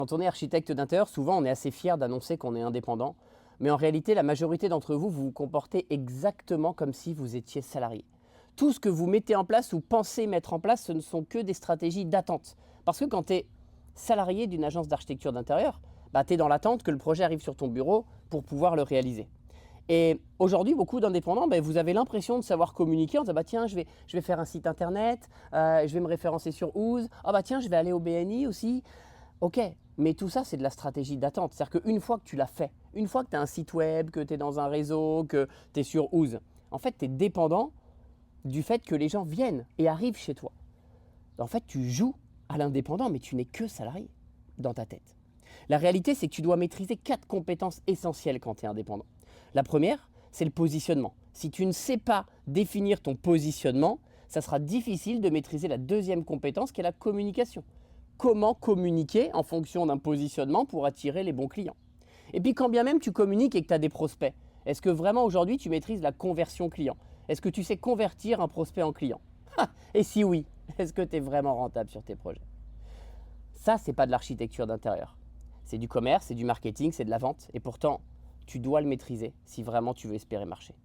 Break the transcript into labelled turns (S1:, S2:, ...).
S1: Quand on est architecte d'intérieur, souvent on est assez fier d'annoncer qu'on est indépendant, mais en réalité, la majorité d'entre vous, vous vous comportez exactement comme si vous étiez salarié. Tout ce que vous mettez en place ou pensez mettre en place, ce ne sont que des stratégies d'attente. Parce que quand tu es salarié d'une agence d'architecture d'intérieur, bah, tu es dans l'attente que le projet arrive sur ton bureau pour pouvoir le réaliser. Et aujourd'hui, beaucoup d'indépendants, ben, vous avez l'impression de savoir communiquer en disant bah, tiens, je vais faire un site internet, je vais me référencer sur Ooze, ah bah tiens, je vais aller au BNI aussi. Ok, mais tout ça, c'est de la stratégie d'attente. C'est-à-dire qu'une fois que tu l'as fait, une fois que tu as un site web, que tu es dans un réseau, que tu es sur Ooze, en fait, tu es dépendant du fait que les gens viennent et arrivent chez toi. En fait, tu joues à l'indépendant, mais tu n'es que salarié dans ta tête. La réalité, c'est que tu dois maîtriser 4 compétences essentielles quand tu es indépendant. La première, c'est le positionnement. Si tu ne sais pas définir ton positionnement, ça sera difficile de maîtriser la deuxième compétence qui est la communication. Comment communiquer en fonction d'un positionnement pour attirer les bons clients. Et puis quand bien même tu communiques et que tu as des prospects, est-ce que vraiment aujourd'hui tu maîtrises la conversion client? Est-ce que tu sais convertir un prospect en client? Et si oui, est-ce que tu es vraiment rentable sur tes projets? Ça, c'est pas de l'architecture d'intérieur. C'est du commerce, c'est du marketing, c'est de la vente. Et pourtant, tu dois le maîtriser si vraiment tu veux espérer marcher.